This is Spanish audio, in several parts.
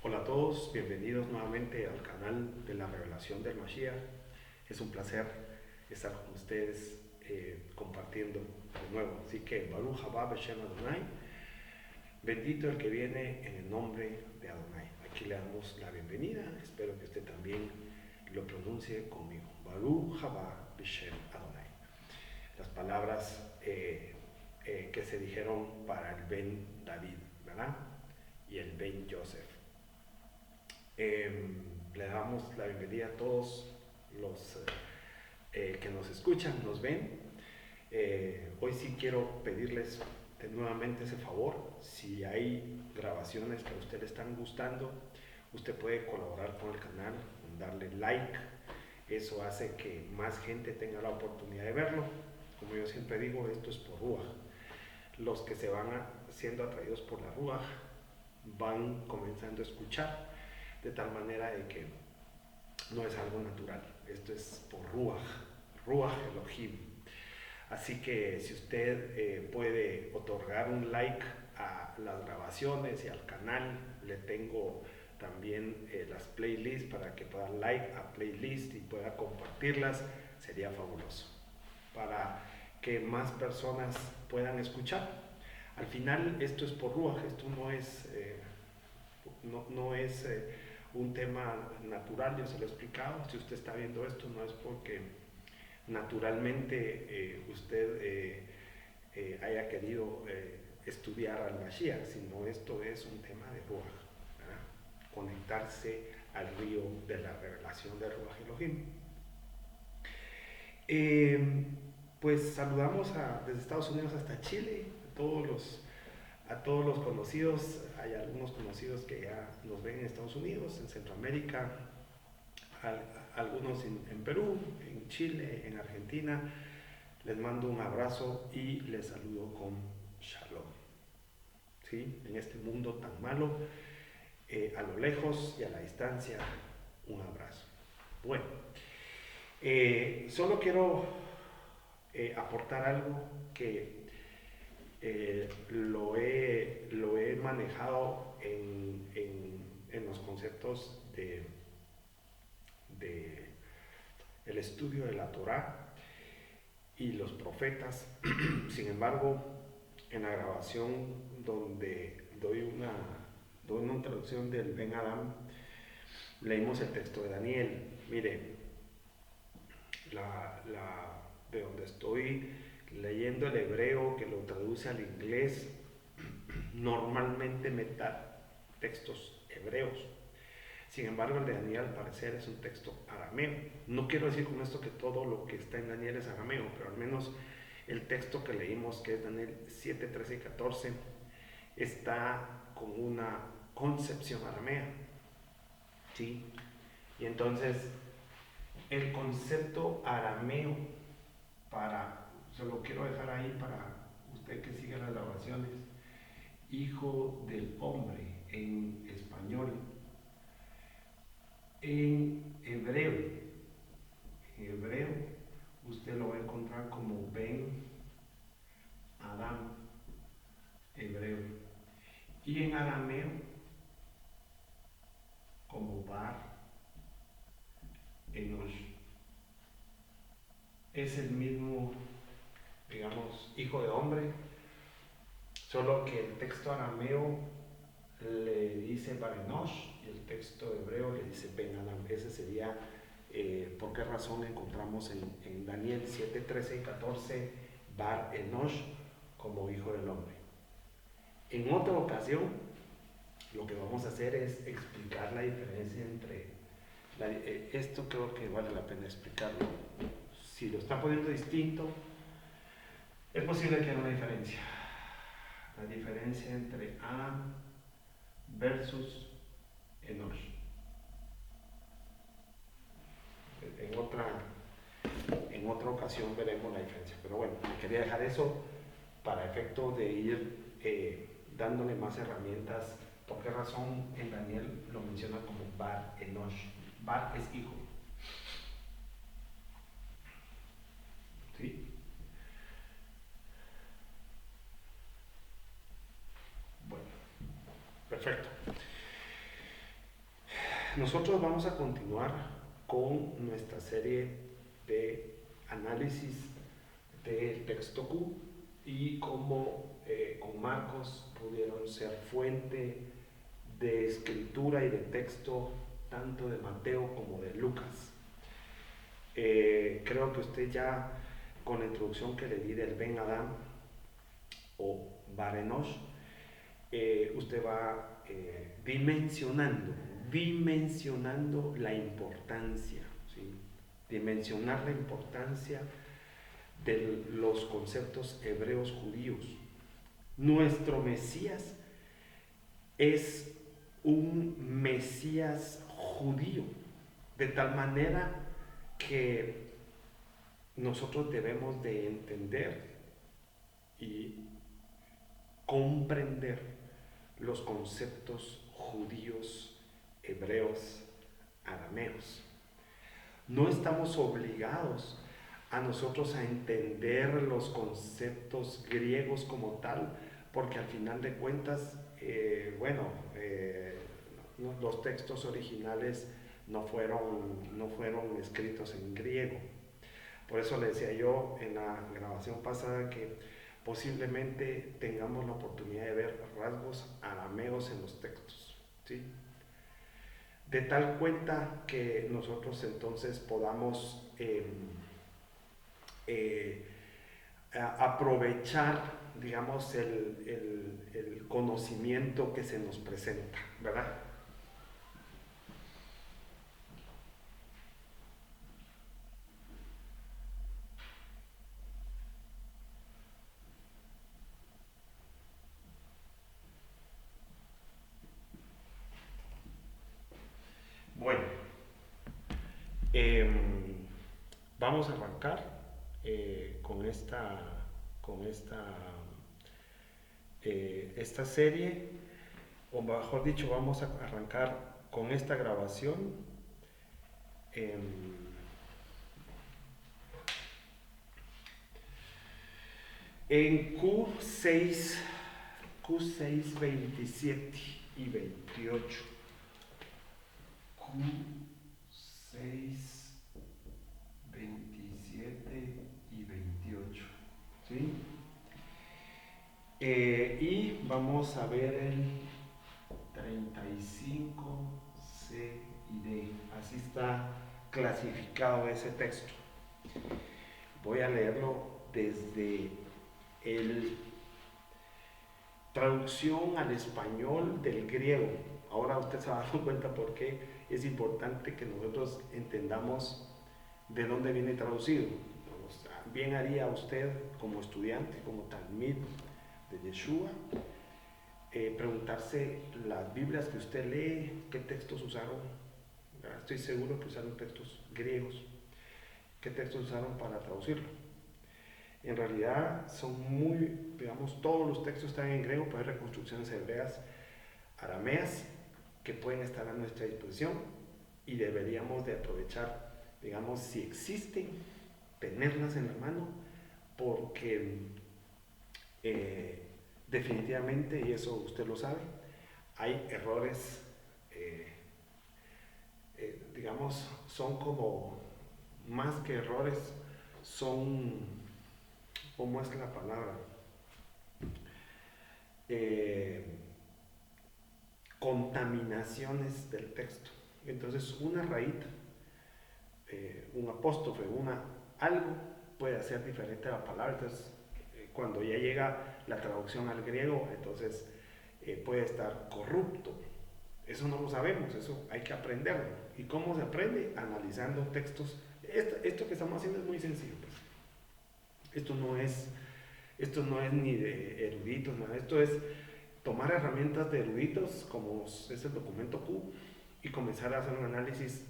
Hola a todos, bienvenidos nuevamente al canal de la revelación del Mashiach. Es un placer estar con ustedes compartiendo de nuevo. Así que Baruch haba Beshem Adonai, bendito el que viene en el nombre de Adonai. Aquí le damos la bienvenida, espero que usted también lo pronuncie conmigo. Baruch haba Beshem Adonai. Las palabras que se dijeron para el Ben David, ¿verdad? Y el Ben Joseph. Le damos la bienvenida a todos los que nos escuchan, nos ven. Hoy sí quiero pedirles nuevamente ese favor. Si hay grabaciones que a usted le están gustando, usted puede colaborar con el canal, darle like. Eso hace que más gente tenga la oportunidad de verlo. Como yo siempre digo, esto es por Ruach. Los que se van siendo atraídos por la Ruach van comenzando a escuchar, de tal manera de que no es algo natural, esto es por Ruach Elohim. Así que si usted puede otorgar un like a las grabaciones y al canal, le tengo también las playlists para que pueda like a playlist y pueda compartirlas, sería fabuloso para que más personas puedan escuchar. Al final esto es por Ruach, esto no es un tema natural, yo se lo he explicado. Si usted está viendo esto, no es porque naturalmente usted haya querido estudiar al Mashiach, sino esto es un tema de Ruach, ¿verdad? Conectarse al río de la revelación de Ruach Elohim. Pues saludamos desde Estados Unidos hasta Chile, a todos los conocidos. Hay algunos conocidos que ya nos ven en Estados Unidos, en Centroamérica, algunos en Perú, en Chile, en Argentina. Les mando un abrazo y les saludo con Shalom. ¿Sí? En este mundo tan malo, a lo lejos y a la distancia, un abrazo. Bueno, solo quiero aportar algo que lo he manejado en los conceptos de el estudio de la Torá y los profetas. Sin embargo, en la grabación donde doy una introducción del Ben Adam, leímos el texto de Daniel. Mire, de donde estoy leyendo el hebreo, que lo traduce al inglés, normalmente me da textos hebreos. Sin embargo, el de Daniel al parecer es un texto arameo. No quiero decir con esto que todo lo que está en Daniel es arameo, pero al menos el texto que leímos, que es Daniel 7, 13 y 14, está con una concepción aramea. ¿Sí? Y entonces, el concepto arameo, se lo quiero dejar ahí para usted que siga las grabaciones, hijo del hombre en español. En hebreo, usted lo va a encontrar como Ben Adam, hebreo. Y en arameo, como Bar Enosh. Es el mismo, digamos, hijo de hombre, solo que el texto arameo le dice Bar Enosh y el texto hebreo le dice Ben Adam. Ese sería por qué razón encontramos en Daniel 7, 13 y 14 Bar Enosh como hijo del hombre. En otra ocasión, lo que vamos a hacer es explicar la diferencia entre esto. Creo que vale la pena explicarlo. Si lo está poniendo distinto, es posible que haya una diferencia. La diferencia entre Adam versus Enosh. En otra ocasión veremos la diferencia. Pero bueno, quería dejar eso para efecto de ir dándole más herramientas. ¿Por qué razón en Daniel lo menciona como Bar Enosh? Bar es hijo. ¿Sí? Bueno, perfecto. Nosotros vamos a continuar con nuestra serie de análisis del texto Q y cómo con Marcos pudieron ser fuente de escritura y de texto tanto de Mateo como de Lucas. Creo que usted ya con la introducción que le di del Ben Adam o Barenosh, usted va dimensionando la importancia, ¿sí? Dimensionar la importancia de los conceptos hebreos judíos. Nuestro Mesías es un Mesías judío, de tal manera que nosotros debemos de entender y comprender los conceptos judíos, hebreos, arameos. No estamos obligados a nosotros a entender los conceptos griegos como tal, porque al final de cuentas, los textos originales no fueron escritos en griego. Por eso le decía yo en la grabación pasada que posiblemente tengamos la oportunidad de ver rasgos arameos en los textos, ¿sí? De tal cuenta que nosotros entonces podamos aprovechar, digamos, el conocimiento que se nos presenta, ¿verdad? Bueno, vamos a arrancar esta serie, o mejor dicho, vamos a arrancar con esta grabación. En Q6, 27 y 28. Q6, 27 y 28. ¿Sí? Y vamos a ver el 35, C y D. Así está clasificado ese texto. Voy a leerlo desde el traducción al español del griego. Ahora usted se va dando cuenta por qué es importante que nosotros entendamos de dónde viene traducido. Bien haría usted como estudiante, como talmid de Yeshua, preguntarse las Biblias que usted lee, qué textos usaron. Estoy seguro que usaron textos griegos. ¿Qué textos usaron para traducirlo? En realidad son todos los textos están en griego, pero hay reconstrucciones hebreas, arameas, que pueden estar a nuestra disposición y deberíamos de aprovechar, digamos, si existen, tenerlas en la mano, porque definitivamente, y eso usted lo sabe, hay errores, digamos, son como, más que errores, son, ¿cómo es la palabra? Contaminaciones del texto. Entonces una rayita, un apóstrofe, algo puede hacer diferente a la palabra. Entonces cuando ya llega la traducción al griego, entonces puede estar corrupto. Eso no lo sabemos, eso hay que aprenderlo. ¿Y cómo se aprende? Analizando textos. Esto que estamos haciendo es muy sencillo, pues. Esto no es ni de eruditos, nada. Esto es tomar herramientas de eruditos, como es el documento Q, y comenzar a hacer un análisis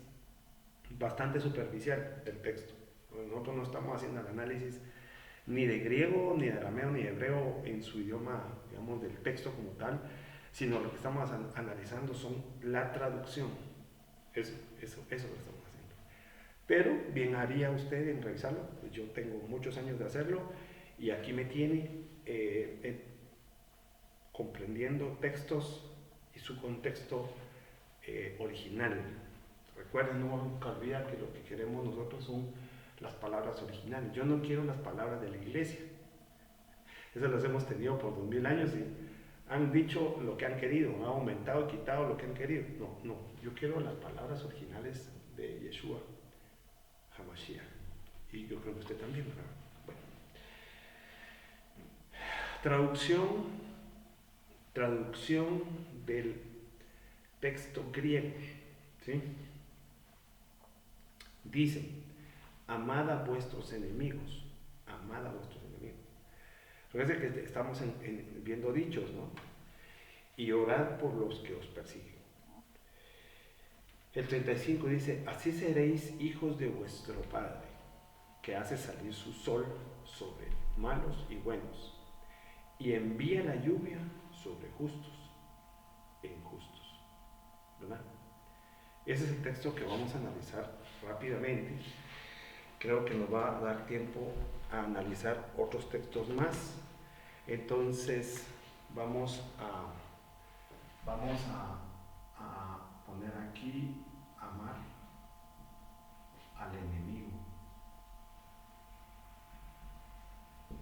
bastante superficial del texto. Nosotros no estamos haciendo el análisis ni de griego, ni de arameo, ni de hebreo en su idioma, digamos, del texto como tal, sino lo que estamos analizando son la traducción. Eso lo estamos haciendo. Pero bien haría usted en revisarlo, pues yo tengo muchos años de hacerlo y aquí me tiene comprendiendo textos y su contexto original. Recuerden, no nunca olvidar que lo que queremos nosotros son las palabras originales. Yo no quiero las palabras de la iglesia. Esas las hemos tenido por 2000 años y han dicho lo que han querido, han aumentado, quitado lo que han querido. No, yo quiero las palabras originales de Yeshua HaMashiach. Y yo creo que usted también, ¿verdad? Bueno. Traducción del texto griego, ¿sí? Dice, amad a vuestros enemigos, amad a vuestros enemigos. Recuerden que estamos viendo dichos, ¿no? Y orad por los que os persiguen. El 35 dice, así seréis hijos de vuestro Padre, que hace salir su sol sobre malos y buenos, y envía la lluvia sobre justos e injustos. ¿Verdad? Ese es el texto que vamos a analizar rápidamente. Creo que nos va a dar tiempo a analizar otros textos más. Entonces vamos a poner aquí amar al enemigo.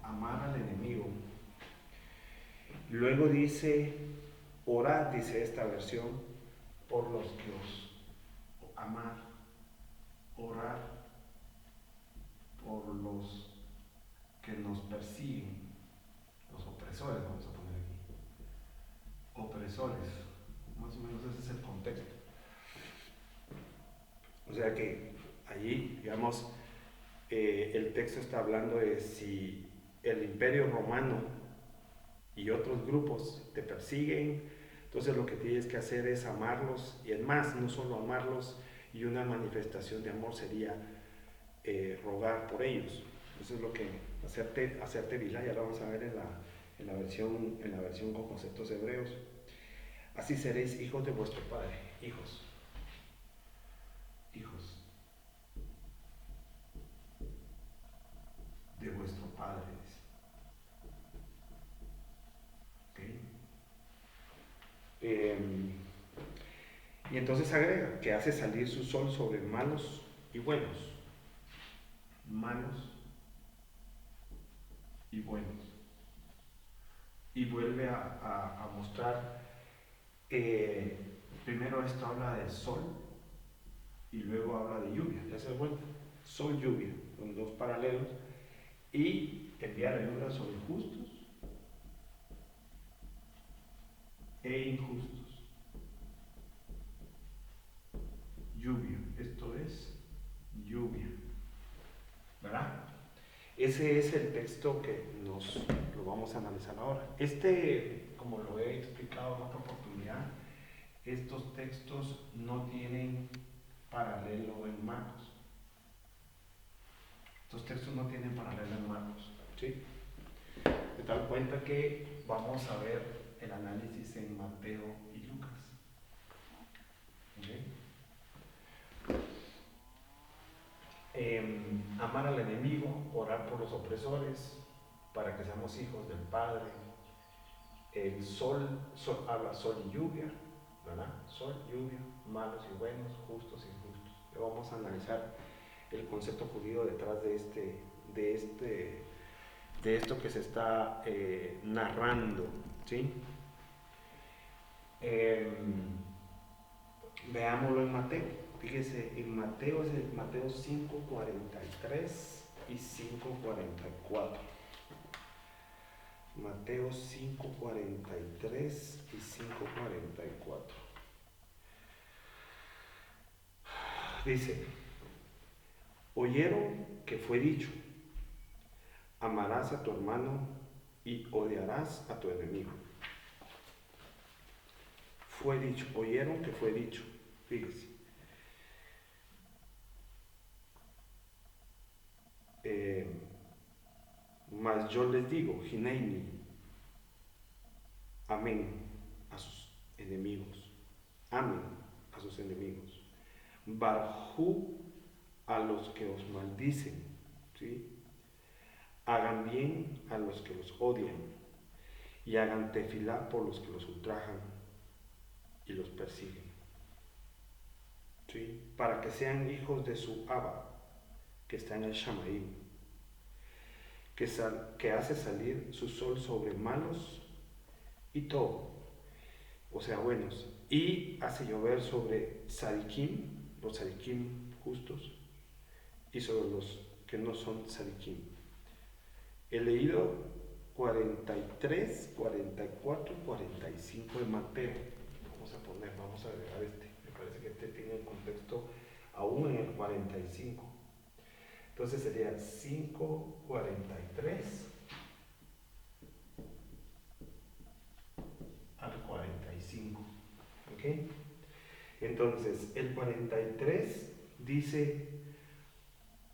Amar al enemigo. Luego dice, orad, dice esta versión, por los que os amar, orar por los que nos persiguen, los opresores, vamos a poner aquí, opresores, más o menos ese es el contexto. O sea que allí, digamos, el texto está hablando de si el Imperio Romano y otros grupos te persiguen, entonces lo que tienes que hacer es amarlos, y además no solo amarlos, y una manifestación de amor sería rogar por ellos. Eso es lo que hacerte vilá, ya lo vamos a ver en la versión con conceptos hebreos. Así seréis hijos de vuestro Padre, hijos de vuestro Padre. ¿Okay? Y entonces agrega que hace salir su sol sobre malos y buenos. Malos y buenos. Y vuelve a mostrar, primero esto habla del sol y luego habla de lluvia. Ya se da cuenta, sol, lluvia, son dos paralelos, y enviar la lluvia sobre justos e injustos. Lluvia, esto es lluvia, ¿verdad? Ese es el texto que lo vamos a analizar ahora. Como lo he explicado en otra oportunidad, estos textos no tienen paralelo en Marcos. Estos textos no tienen paralelo en Marcos, ¿sí? De tal cuenta que vamos a ver el análisis en Mateo y Lucas. ¿Okay? Amar al enemigo, orar por los opresores, para que seamos hijos del Padre. El sol habla sol y lluvia, ¿verdad? Sol, lluvia, malos y buenos, justos y injustos. Vamos a analizar el concepto judío detrás de esto que se está narrando, ¿sí? Veámoslo en Mateo. Fíjese, en Mateo es el Mateo 5:43 y 5:44. Mateo 5:43 y 5:44. Dice, oyeron que fue dicho, amarás a tu hermano y odiarás a tu enemigo. Fue dicho, oyeron que fue dicho, fíjese. Mas yo les digo, Hineini, amén a sus enemigos, amen a sus enemigos, barjú a los que os maldicen, ¿sí? Hagan bien a los que los odian y hagan tefilá por los que los ultrajan y los persiguen. para que sean hijos de su Abba, que está en el Shamaim, que hace salir su sol sobre malos y todo, o sea, buenos, y hace llover sobre Sadikim, los Sadikim justos, y sobre los que no son Sadikim. He leído 43, 44 y 45 de Mateo. Vamos a agregar este. Me parece que este tiene el contexto aún en el 45. Entonces sería 5, 43 al 45. ¿Ok? Entonces, el 43 dice: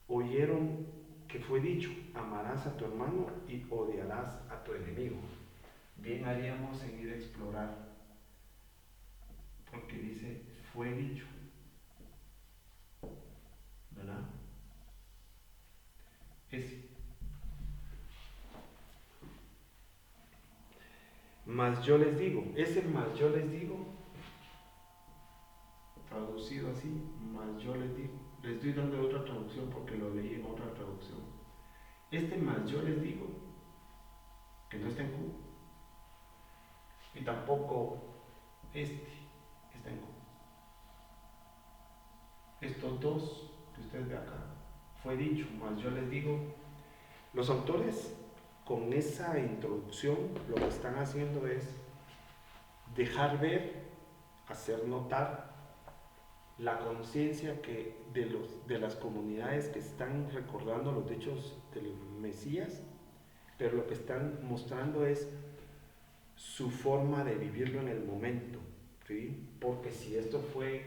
oyeron que fue dicho, amarás a tu hermano y odiarás a tu enemigo. Bien haríamos en ir a explorar, porque dice, fue dicho, ¿verdad? Mas yo les digo, ese más yo les digo, traducido así, más yo les digo. Les estoy dando otra traducción porque lo leí en otra traducción. Este más yo les digo, que no está en Q, y tampoco este está en Q. Estos dos que ustedes ven acá, fue dicho, más yo les digo. Los autores con esa introducción lo que están haciendo es dejar ver, hacer notar la conciencia que de las comunidades que están recordando los hechos del Mesías, pero lo que están mostrando es su forma de vivirlo en el momento, ¿sí? Porque si esto fue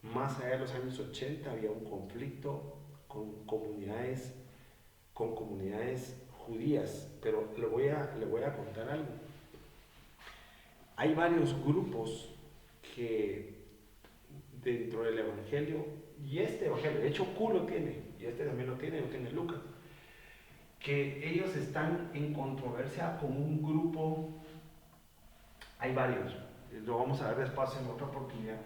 más allá de los años 80, había un conflicto con comunidades judías, pero le voy a contar algo. Hay varios grupos que dentro del Evangelio, y este Evangelio, de hecho Q lo tiene, y este también lo tiene Lucas, que ellos están en controversia con un grupo. Hay varios, lo vamos a ver despacio en otra oportunidad,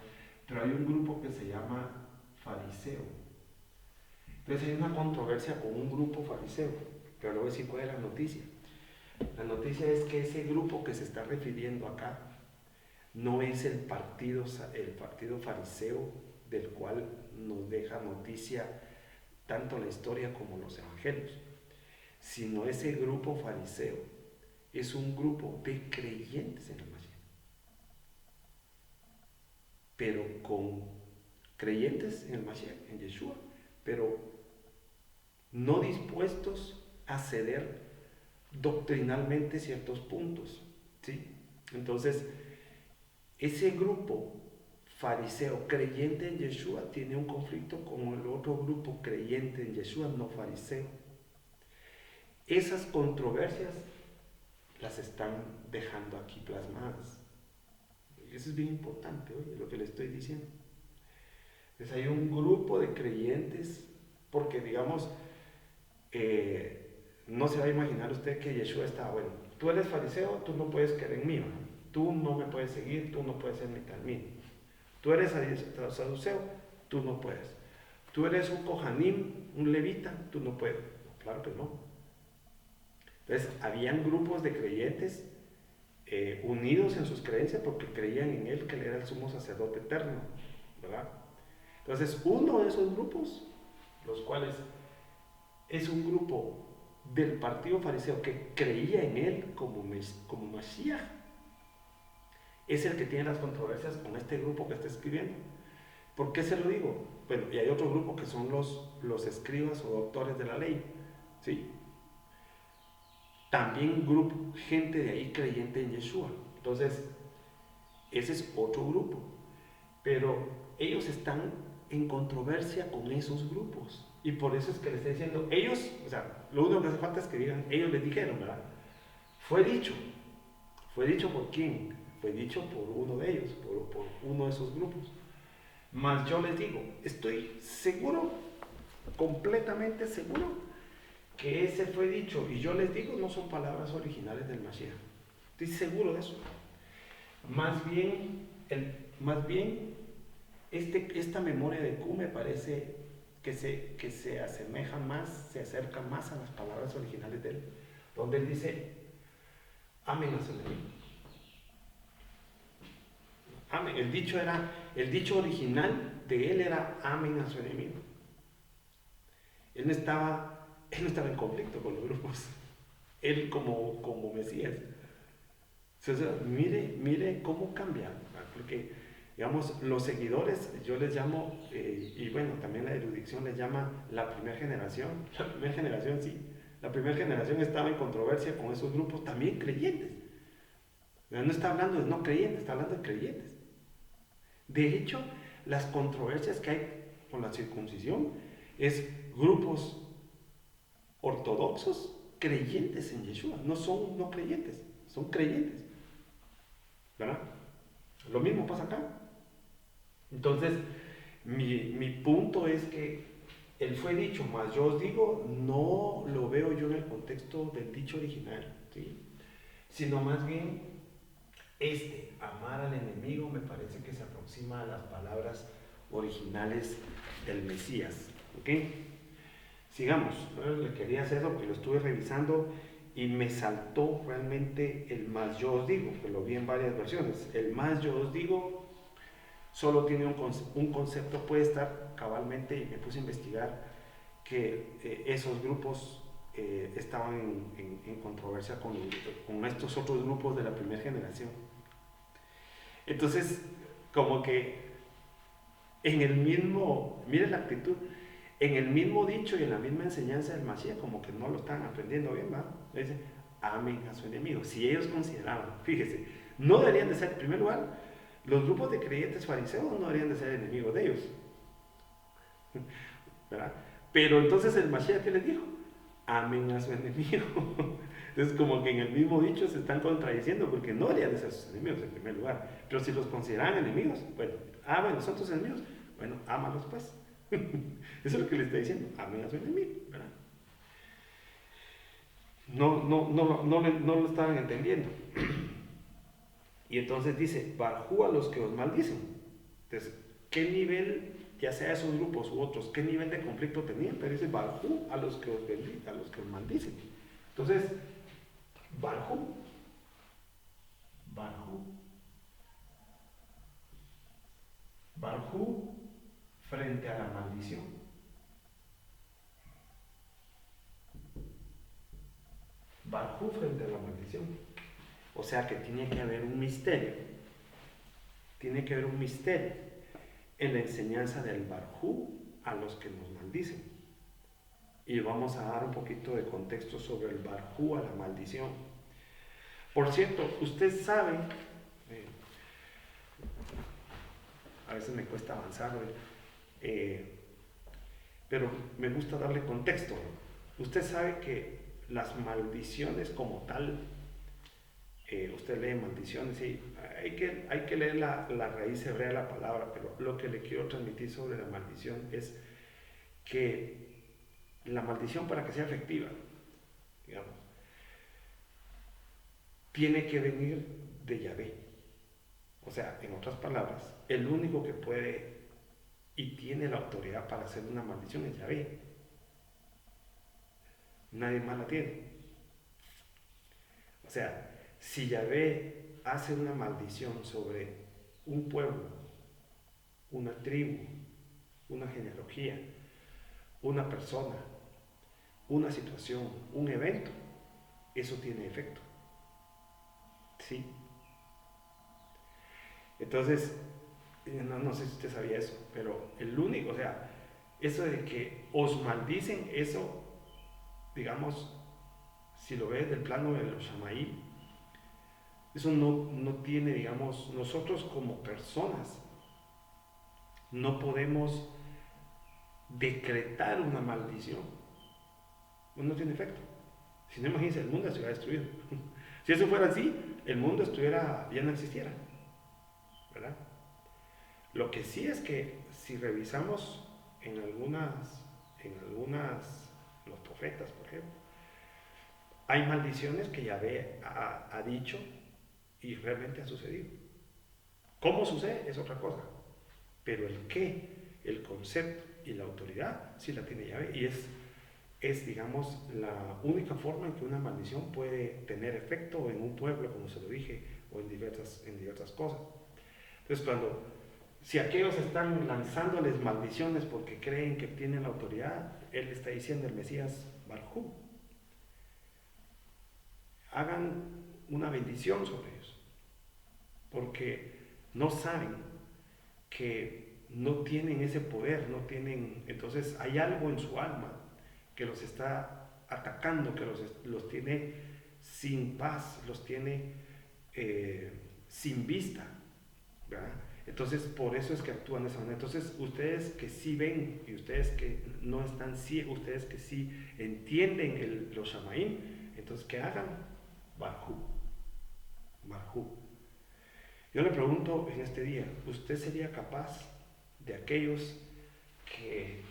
pero hay un grupo que se llama fariseo. Entonces hay una controversia con un grupo fariseo, pero le voy a decir cuál es la noticia. La noticia es que ese grupo que se está refiriendo acá no es el partido fariseo del cual nos deja noticia tanto la historia como los evangelios, sino ese grupo fariseo es un grupo de creyentes en el Mashiach, pero con creyentes en el Mashiach, en Yeshua, pero no dispuestos a ceder doctrinalmente ciertos puntos, ¿sí? Entonces, ese grupo fariseo creyente en Yeshua tiene un conflicto con el otro grupo creyente en Yeshua no fariseo. Esas controversias las están dejando aquí plasmadas. Eso es bien importante, oye, lo que le estoy diciendo. Entonces hay un grupo de creyentes, porque digamos, no se va a imaginar usted que Yeshua está, bueno, tú eres fariseo, tú no puedes creer en mí, ¿no? Tú no me puedes seguir, tú no puedes ser mitad mío. Tú eres saduceo, tú no puedes. Tú eres un kohanim, un levita, tú no puedes. Claro que no. Entonces, habían grupos de creyentes unidos en sus creencias porque creían en él, que él era el sumo sacerdote eterno, ¿verdad? Entonces, uno de esos grupos, los cuales es un grupo del partido fariseo que creía en él como Mashiach, es el que tiene las controversias con este grupo que está escribiendo. ¿Por qué se lo digo? Bueno, y hay otro grupo que son los escribas o doctores de la ley, ¿sí? También grupo, gente de ahí creyente en Yeshua. Entonces, ese es otro grupo. Pero ellos están en controversia con esos grupos. Y por eso es que le estoy diciendo, ellos, o sea, lo único que hace falta es que digan, ellos les dijeron, ¿verdad? Fue dicho. ¿Fue dicho por quién? Fue dicho por uno de ellos, por uno de esos grupos. Mas yo les digo, estoy seguro, completamente seguro, que ese fue dicho, y yo les digo, no son palabras originales del Mashiach. Estoy seguro de eso. Más bien esta memoria de Q me parece que se asemeja más, se acerca más a las palabras originales de él, donde él dice, amen a su enemigo. Amen. El dicho original de él era, amen a su enemigo. Él no estaba en conflicto con los grupos. Él como Mesías. O sea, mire cómo cambia, porque, digamos, los seguidores, yo les llamo, y bueno, también la erudición les llama la primera generación. La primera generación, sí. La primera generación estaba en controversia con esos grupos también creyentes. No está hablando de no creyentes, está hablando de creyentes. De hecho, las controversias que hay con la circuncisión es grupos ortodoxos creyentes en Yeshua, no son no creyentes, son creyentes, ¿verdad? Lo mismo pasa acá. Entonces, mi punto es que él fue dicho, más yo os digo, no lo veo yo en el contexto del dicho original, ¿sí? Sino más bien, amar al enemigo, me parece que se aproxima a las palabras originales del Mesías, ¿ok? Sigamos, ¿no? Le quería hacer eso porque lo estuve revisando y me saltó realmente el más yo os digo, que lo vi en varias versiones. El más yo os digo solo tiene un concepto, puede estar cabalmente, y me puse a investigar que esos grupos estaban en controversia con estos otros grupos de la primera generación. Entonces, como que en el mismo, mire la actitud, en el mismo dicho y en la misma enseñanza del Mashiach, como que no lo están aprendiendo bien, ¿verdad? Dice, amen a su enemigo. Si ellos consideraban, fíjese, no deberían de ser, en primer lugar, los grupos de creyentes fariseos no deberían de ser enemigos de ellos, ¿verdad? Pero entonces el Mashiach, ¿qué les dijo? Amen a su enemigo. Entonces, como que en el mismo dicho se están contradiciendo, porque no deberían de ser sus enemigos en primer lugar. Pero si los consideran enemigos, bueno, bueno, son tus enemigos, bueno, ámalos pues. Eso es lo que le está diciendo, amen a su enemigo, ¿verdad? No lo estaban entendiendo. Y entonces dice, Barjú a los que os maldicen. Entonces, ¿qué nivel, ya sea esos grupos u otros, qué nivel de conflicto tenían? Pero dice, Barjú a los que os bendicen, a los que os maldicen. Entonces, Barjú, Barjú, Barjú frente a la maldición. Barjú frente a la maldición. O sea que tiene que haber un misterio. Tiene que haber un misterio en la enseñanza del Barjú a los que nos maldicen. Y vamos a dar un poquito de contexto sobre el Barjú a la maldición. Por cierto, usted sabe, a veces me cuesta avanzar, pero me gusta darle contexto. Usted sabe que las maldiciones como tal, usted lee maldiciones y hay que leer la raíz hebrea de la palabra, pero lo que le quiero transmitir sobre la maldición es que la maldición, para que sea efectiva, digamos, tiene que venir de Yahvé. O sea, en otras palabras, el único que puede y tiene la autoridad para hacer una maldición es Yahvé. Nadie más la tiene. O sea, si Yahvé hace una maldición sobre un pueblo, una tribu, una genealogía, una persona, una situación, un evento, eso tiene efecto. ¿Sí? Entonces, no sé si usted sabía eso, pero el único, o sea, eso de que os maldicen, eso, digamos, si lo ves del plano de los Shamaí, eso no tiene, digamos, nosotros como personas no podemos decretar una maldición. No tiene efecto. Si no, imagínense, el mundo se hubiera destruido. Si eso fuera así, el mundo ya no existiera, ¿verdad? Lo que sí es que si revisamos en algunas, los profetas, por ejemplo, hay maldiciones que Yahvé ha dicho y realmente ha sucedido. ¿Cómo sucede? Es otra cosa. pero el qué, el concepto y la autoridad sí la tiene Yahvé, y es, digamos, la única forma en que una maldición puede tener efecto en un pueblo, como se lo dije, o en diversas cosas. Entonces, si aquellos están lanzándoles maldiciones porque creen que tienen la autoridad, él está diciendo el Mesías Barjú, hagan una bendición sobre ellos, porque no saben que no tienen ese poder, no tienen, entonces hay algo en su alma que los está atacando, que los tiene sin paz, los tiene sin vista, ¿verdad? Entonces, por eso es que actúan de esa manera. Entonces, ustedes que sí ven y ustedes que no están ciegos, ustedes que sí entienden los Shamaim, entonces que hagan Barjú. Yo le pregunto en este día, ¿usted sería capaz de aquellos que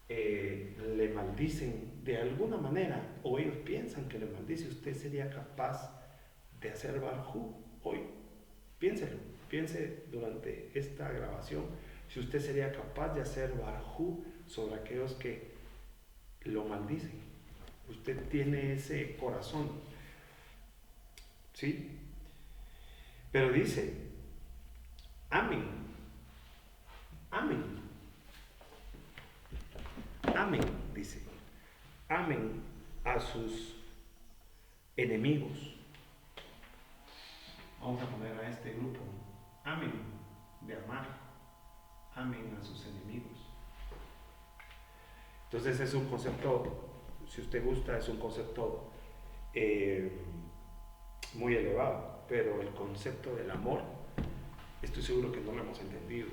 le maldicen de alguna manera, o ellos piensan que le maldice, usted sería capaz de hacer Barjú hoy? Piénselo, piense durante esta grabación si usted sería capaz de hacer Barjú sobre aquellos que lo maldicen. Usted tiene ese corazón, ¿sí? Pero dice, amen, amen, amen, dice, amen a sus enemigos. Vamos a poner a este grupo, amen de amar, amen a sus enemigos. Entonces es un concepto, si usted gusta, es un concepto muy elevado, pero el concepto del amor, estoy seguro que no lo hemos entendido.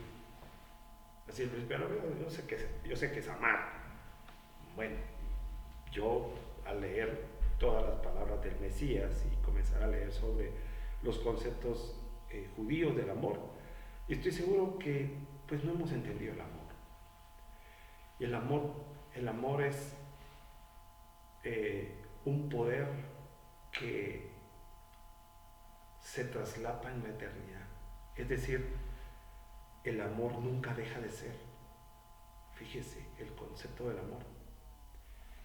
Así, pero yo sé que es amar. Bueno, yo al leer todas las palabras del Mesías y comenzar a leer sobre los conceptos judíos del amor, estoy seguro que pues no hemos entendido el amor. Y el amor es un poder que se traslapa en la eternidad. Es decir, el amor nunca deja de ser. Fíjese el concepto del amor.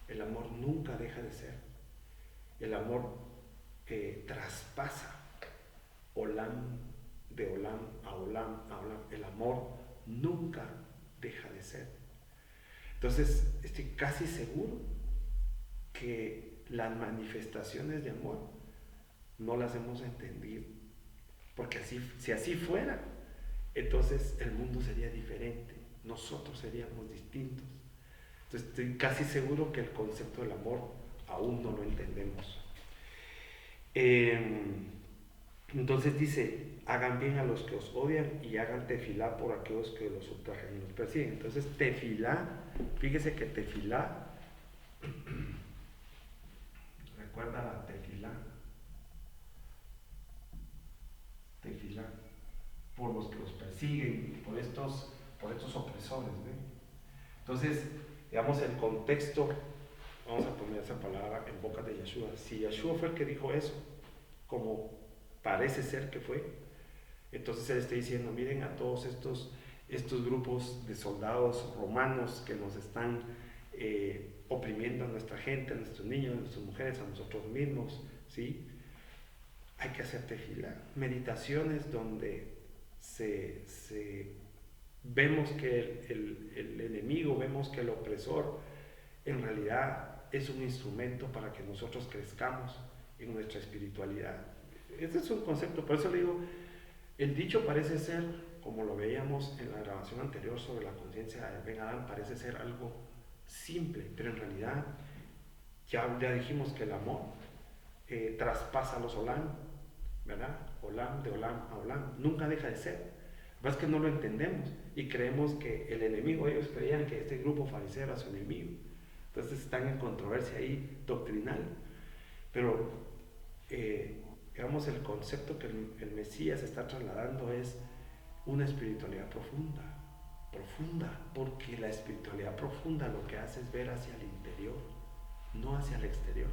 El amor nunca deja de ser. El amor traspasa Olam, de Olam a Olam a Olam. El amor nunca deja de ser. Entonces, estoy casi seguro que las manifestaciones de amor no las hemos entendido. Porque si así fuera, entonces el mundo sería diferente. Nosotros seríamos distintos. Entonces, estoy casi seguro que el concepto del amor aún no lo entendemos. Entonces dice, hagan bien a los que os odian y hagan tefilá por aquellos que los ultrajan y los persiguen. Entonces tefilá, fíjese que tefilá, recuerda la tefilá, por los que los persiguen, por estos opresores, ¿ve? Entonces, digamos el contexto, vamos a poner esa palabra en boca de Yeshua. Si Yeshua fue el que dijo eso, como parece ser que fue, entonces él está diciendo, miren a todos estos grupos de soldados romanos que nos están oprimiendo a nuestra gente, a nuestros niños, a nuestras mujeres, a nosotros mismos, ¿sí? Hay que hacer tefilá, meditaciones donde vemos que el enemigo, vemos que el opresor en realidad es un instrumento para que nosotros crezcamos en nuestra espiritualidad. Este es un concepto, por eso le digo, el dicho parece ser, como lo veíamos en la grabación anterior sobre la conciencia de Ben Adán, parece ser algo simple, pero en realidad ya dijimos que el amor traspasa los olam, ¿verdad? Olam, de olam a olam, nunca deja de ser. Lo que pasa es que no lo entendemos y creemos que el enemigo, ellos creían que este grupo fariseo era su enemigo. Entonces están en controversia ahí doctrinal. Pero, digamos, el concepto que el Mesías está trasladando es una espiritualidad profunda, porque la espiritualidad profunda lo que hace es ver hacia el interior, no hacia el exterior.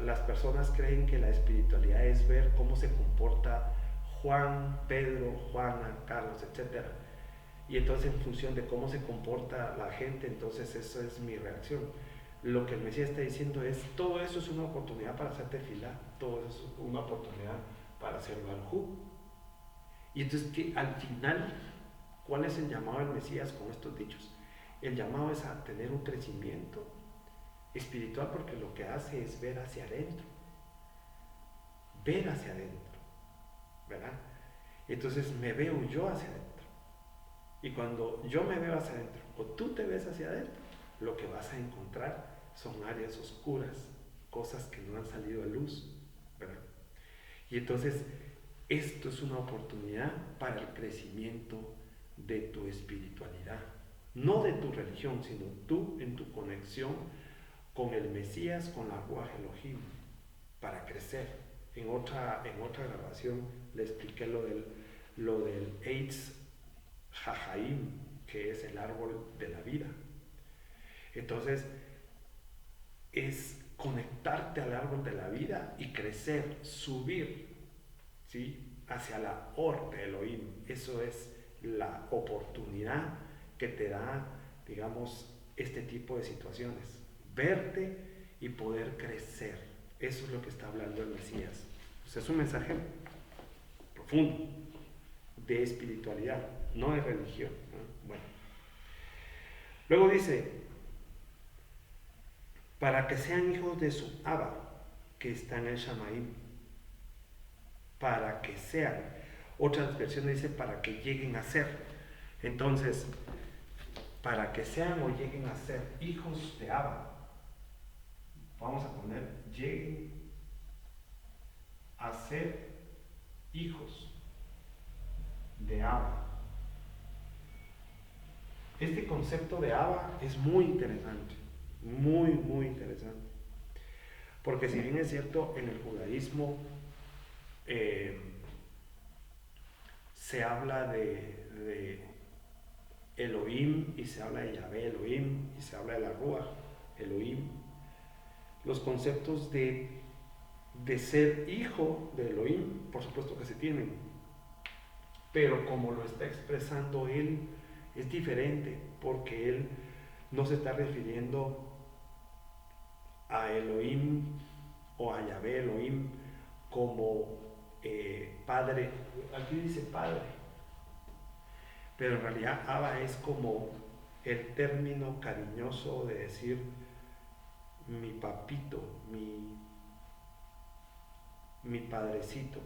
Las personas creen que la espiritualidad es ver cómo se comporta Juan, Pedro, Juana, Carlos, etc. Y entonces en función de cómo se comporta la gente, entonces eso es mi reacción. Lo que el Mesías está diciendo es, todo eso es una oportunidad para hacer tefilá, todo eso es una oportunidad para hacer barjú. Y entonces que al final, ¿cuál es el llamado del Mesías con estos dichos? El llamado es a tener un crecimiento espiritual, porque lo que hace es ver hacia adentro, ¿verdad? Entonces me veo yo hacia adentro. Y cuando yo me veo hacia adentro, o tú te ves hacia adentro, lo que vas a encontrar son áreas oscuras, cosas que no han salido a luz, ¿verdad? Y entonces, esto es una oportunidad para el crecimiento de tu espiritualidad, no de tu religión, sino tú en tu conexión con el Mesías, con la Ruach Elohim, para crecer. En otra grabación le expliqué lo del Eitz Hajaim, que es el árbol de la vida. Entonces, es conectarte al árbol de la vida y crecer, subir, ¿sí?, hacia la Or de Elohim. Eso es la oportunidad que te da, digamos, este tipo de situaciones. Verte y poder crecer. Eso es lo que está hablando el Mesías. Pues es un mensaje profundo de espiritualidad, no de religión, ¿no? Bueno. Luego dice, para que sean hijos de su Abba, que está en el Shamaim. Para que sean. Otras versiones dice para que lleguen a ser. Entonces, para que sean o lleguen a ser hijos de Abba, vamos a poner lleguen a ser hijos de Abba. Este concepto de Abba es muy interesante, muy, muy interesante. Porque si bien es cierto, en el judaísmo se habla de Elohim y se habla de Yahvé Elohim y se habla de la Ruach Elohim, los conceptos de ser hijo de Elohim, por supuesto que se tienen, pero como lo está expresando él, es diferente, porque él no se está refiriendo a Elohim o a Yahvé Elohim como padre. Aquí dice padre, pero en realidad Abba es como el término cariñoso de decir mi papito, mi padrecito,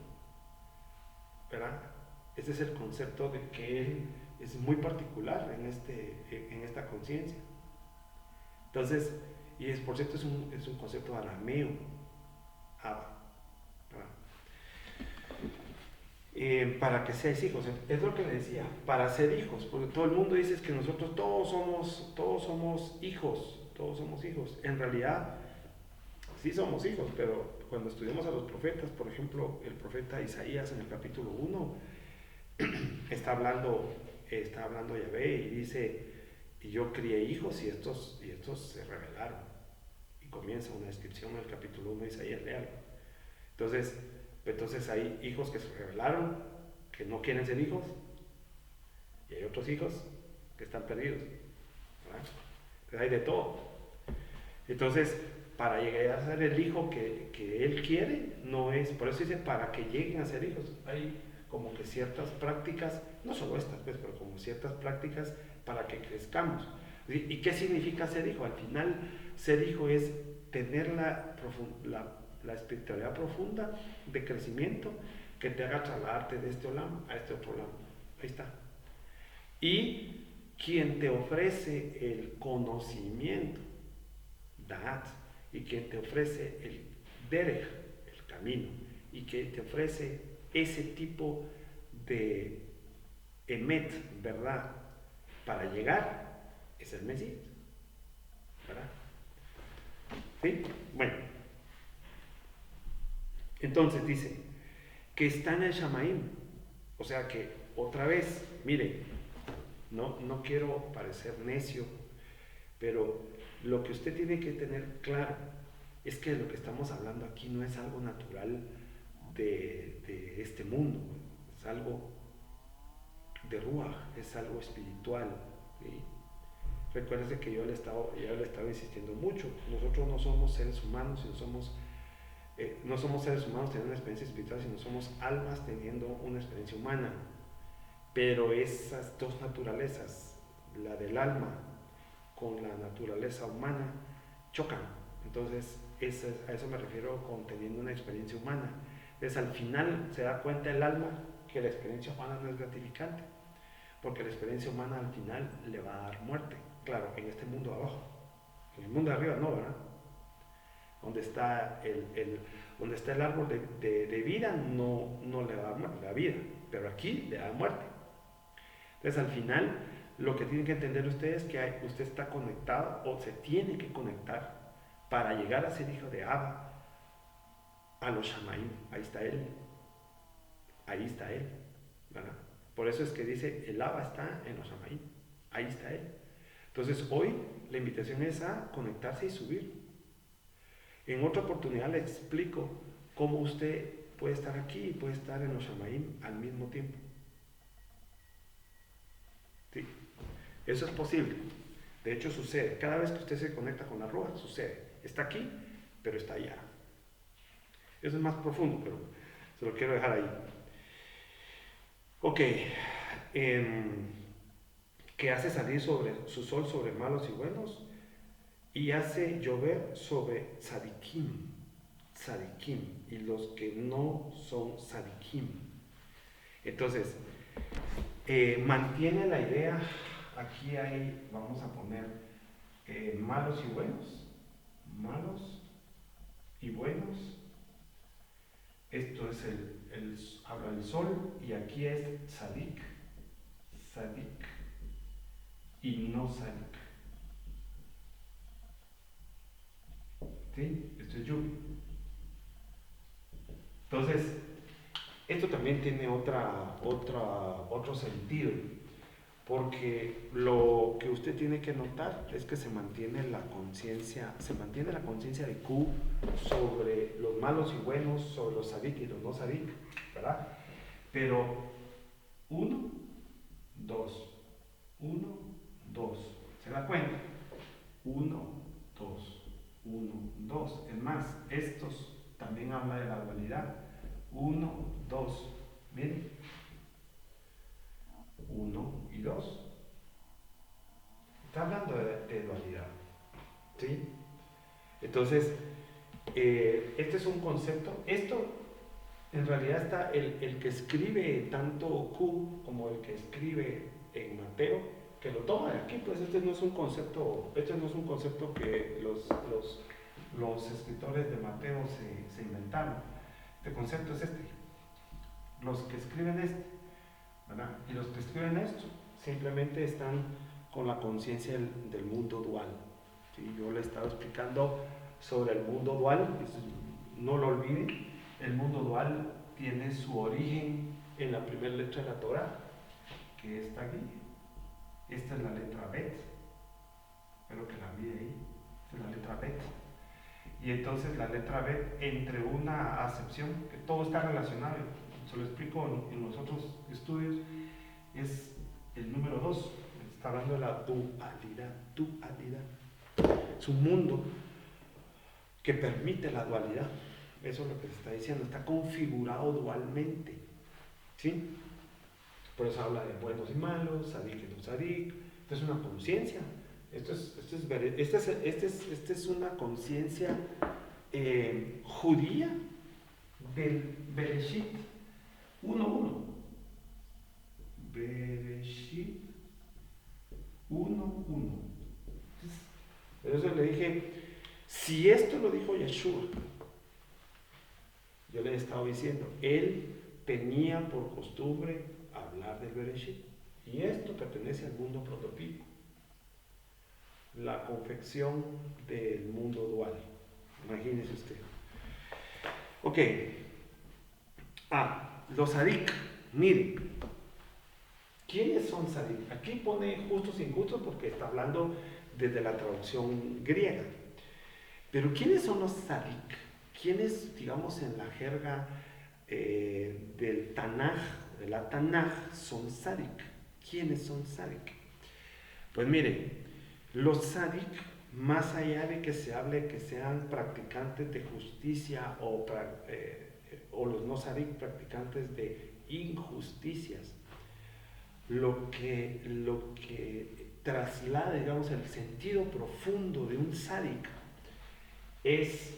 ¿verdad? Ese es el concepto de que él es muy particular en esta conciencia. Entonces, y es, por cierto, es un concepto arameo, Abba, para que seáis hijos, es lo que le decía, para ser hijos, porque todo el mundo dice que nosotros todos somos hijos. En realidad, sí somos hijos, pero cuando estudiamos a los profetas, por ejemplo, el profeta Isaías en el capítulo 1, está hablando Yahvé y dice, y yo crié hijos y estos se rebelaron. Y comienza una descripción en el capítulo 1 de Isaías, léalo. Entonces hay hijos que se rebelaron, que no quieren ser hijos, y hay otros hijos que están perdidos, ¿verdad? Entonces hay de todo. Entonces, para llegar a ser el hijo que él quiere, no es, por eso dice para que lleguen a ser hijos. Hay como que ciertas prácticas, no solo estas, pues, pero como ciertas prácticas para que crezcamos. ¿Y qué significa ser hijo? Al final, ser hijo es tener la espiritualidad profunda de crecimiento que te haga trasladarte de este olam a este otro olam. Ahí está. Y quien te ofrece el conocimiento, Da'at, y quien te ofrece el derech, el camino, y que te ofrece ese tipo de emet, verdad, para llegar, es el Mesías, ¿verdad? ¿Sí? Bueno, entonces dice que está en el Shamaim, o sea que otra vez, mire, no quiero parecer necio, pero lo que usted tiene que tener claro es que lo que estamos hablando aquí no es algo natural de este mundo, es algo de ruaj, es algo espiritual. ¿Sí? Recuérdense que yo le he estado insistiendo mucho. Nosotros no somos seres humanos, no somos seres humanos teniendo una experiencia espiritual, sino somos almas teniendo una experiencia humana. Pero esas dos naturalezas, la del alma con la naturaleza humana, chocan. Entonces, a eso me refiero con teniendo una experiencia humana. Entonces, al final se da cuenta el alma que la experiencia humana no es gratificante, porque la experiencia humana al final le va a dar muerte. Claro, en este mundo de abajo. En el mundo de arriba no, ¿verdad? Donde está el árbol de vida no le va a dar muerte, le da vida, pero aquí le da muerte. Entonces al final lo que tienen que entender ustedes es que usted está conectado o se tiene que conectar para llegar a ser hijo de Abba a los Shamaim. Ahí está él, ¿verdad? Por eso es que dice el Abba está en los Shamaim, ahí está él. Entonces hoy la invitación es a conectarse y subir. En otra oportunidad le explico cómo usted puede estar aquí y puede estar en los Shamaim al mismo tiempo. ¿Sí? Eso es posible. De hecho sucede. Cada vez que usted se conecta con la Ruach, sucede. Está aquí, pero está allá. Eso es más profundo, pero se lo quiero dejar ahí. Ok. Que hace salir su sol sobre malos y buenos y hace llover sobre tzadikim, y los que no son tzadikim. Entonces, mantiene la idea, aquí vamos a poner malos y buenos, esto es habla del sol, y aquí es tzadik, y no tzadik. ¿Sí? Esto es lluvia. Entonces, esto también tiene otro sentido, porque lo que usted tiene que notar es que se mantiene la conciencia de Q sobre los malos y buenos, sobre los sadik y los no sadik, ¿verdad? Pero 1, 2, ¿se da cuenta? 1, 2, 1, 2. Es más, estos también habla de la dualidad. 1, 2. Miren. 1 y 2. Está hablando de dualidad. ¿Sí? Entonces, este es un concepto. Esto, en realidad, está el que escribe tanto Q como el que escribe en Mateo, que lo toma de aquí. Pues este no es un concepto que los escritores de Mateo se inventaron. Este concepto es este. Los que escriben ¿verdad? Y los que escriben esto simplemente están con la conciencia del mundo dual. ¿Sí? Yo le he estado explicando sobre el mundo dual, no lo olviden. El mundo dual tiene su origen en la primera letra de la Torah, que está aquí. Esta es la letra Bet. Espero que la mire ahí. Esta es la letra Bet. Y entonces la letra Bet, entre una acepción, que todo está relacionado, se lo explico en los otros estudios, es el número 2. Está hablando de la dualidad. Es un mundo que permite la dualidad. Eso es lo que se está diciendo. Está configurado dualmente. ¿Sí? Por eso habla de buenos y malos, sadik y no sadik. Esto es una conciencia. Esta es una conciencia judía del Bereshit 1:1. Bereshit 1:1. Por eso le dije, si esto lo dijo Yeshua, yo le he estado diciendo, él tenía por costumbre hablar del Bereshit. Y esto pertenece al mundo prototípico, la confección del mundo dual. Imagínese usted. Ok. Los sadik. Miren, ¿quiénes son sadik? Aquí pone justos e injustos porque está hablando desde la traducción griega. Pero ¿quiénes son los sadik? ¿Quiénes, digamos, en la jerga del Tanaj de la Tanaj son Sadik. ¿Quiénes son Sadik? Pues mire, los Sadik, más allá de que se hable que sean practicantes de justicia o los no Sadik practicantes de injusticias, lo que traslada, digamos, el sentido profundo de un Sadik es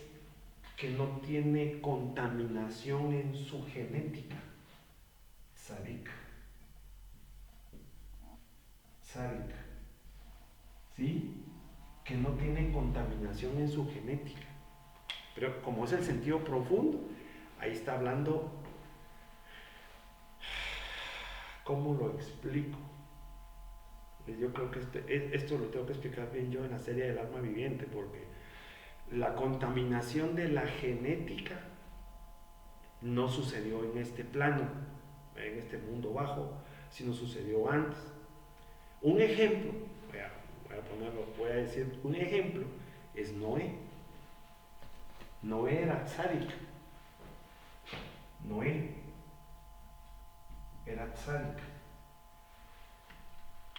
que no tiene contaminación en su genética. Sadik. ¿Sí? Que no tiene contaminación en su genética. Pero como es el sentido profundo, ahí está hablando. ¿Cómo lo explico? Yo creo que esto lo tengo que explicar bien yo en la serie del alma viviente, porque la contaminación de la genética no sucedió en este plano, en este mundo bajo, sino sucedió antes. Un ejemplo, voy a decir un ejemplo, es Noé. Noé era tzadik. Noé era tzadik.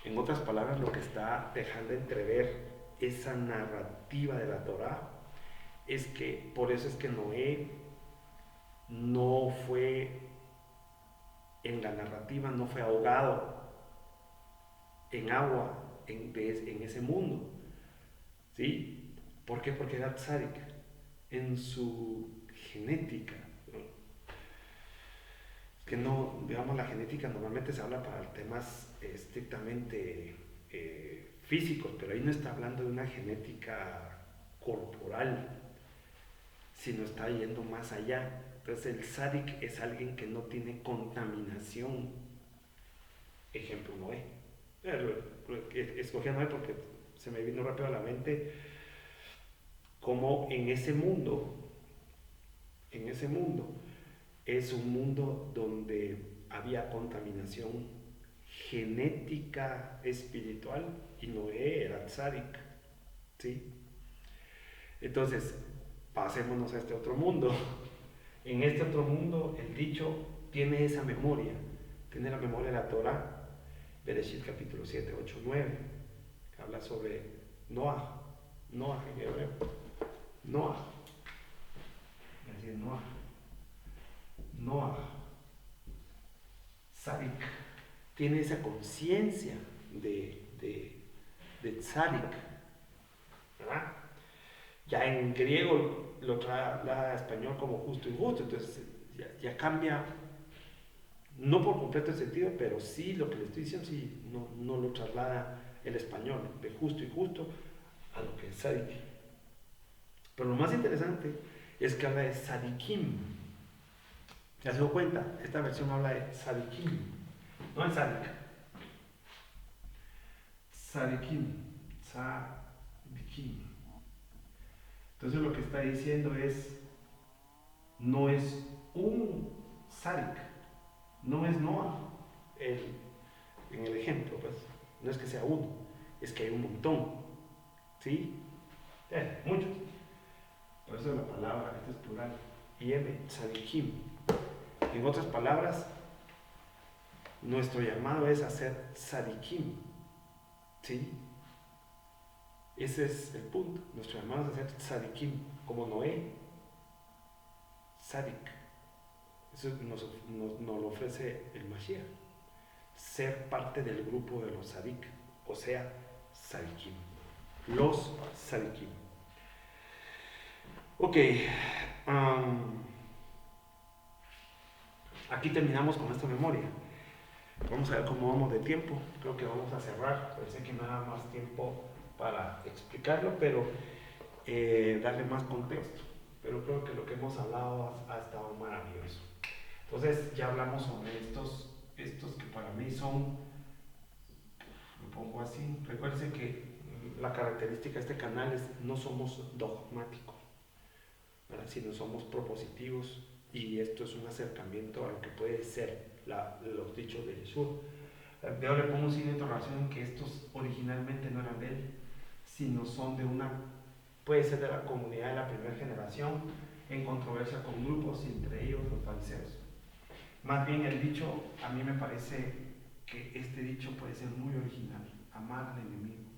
En otras palabras, lo que está dejando entrever esa narrativa de la Torá es que, por eso es que Noé no fue, en la narrativa, no fue ahogado en agua en ese mundo. ¿Sí? ¿Por qué? Porque era tzadik. En su genética, que no, digamos, la genética normalmente se habla para temas estrictamente físicos, pero ahí no está hablando de una genética corporal, sino está yendo más allá. Entonces el tzadik es alguien que no tiene contaminación. Ejemplo, Noé. Escogí a Noé porque se me vino rápido a la mente como en ese mundo es un mundo donde había contaminación genética espiritual y Noé era tzadik, ¿sí? Entonces, pasémonos a este otro mundo. En este otro mundo, el dicho tiene esa memoria, tiene la memoria de la Torah, Bereshit capítulo 7, 8, 9, que habla sobre Noah en hebreo, Noah, es decir, Noah, tzadik, tiene esa conciencia de tzadik, ¿verdad? Ya en griego lo traslada a español como justo y injusto, entonces ya cambia, no por completo el sentido, pero sí lo que le estoy diciendo, sí, no lo traslada el español de justo y justo a lo que es tzadik. Pero lo más interesante es que habla de tzadikim. ¿Ya se dio cuenta? Esta versión habla de tzadikim, no es tzadik. Tzadikim. Entonces lo que está diciendo es, no es un tzadik, no es Noah, en el ejemplo, pues, no es que sea uno, es que hay un montón, ¿sí? Muchos. Por eso la palabra, esta es plural, tzadikim. En otras palabras, nuestro llamado es a ser tzadikim, ¿sí? Ese es el punto. Nuestro llamado es a ser tzadikim, como Noé, tzadik. Eso nos lo ofrece el Mashiach. Ser parte del grupo de los tzadik, o sea, tzadikim. Los tzadikim. Ok. Aquí terminamos con esta memoria. Vamos a ver cómo vamos de tiempo. Creo que vamos a cerrar. Pensé que me daba más tiempo para explicarlo, pero darle más contexto. Pero creo que lo que hemos hablado ha estado maravilloso. Entonces ya hablamos sobre estos que para mí son, lo pongo así, recuérdense que la característica de este canal es no somos dogmáticos, ¿verdad? Sino somos propositivos, y esto es un acercamiento a lo que puede ser los dichos de Yeshua. Yo le pongo un signo de interrogación en que estos originalmente no eran de él, sino son de puede ser de la comunidad de la primera generación, en controversia con grupos, entre ellos los fariseos. Más bien el dicho, a mí me parece que este dicho puede ser muy original. Amar al enemigo.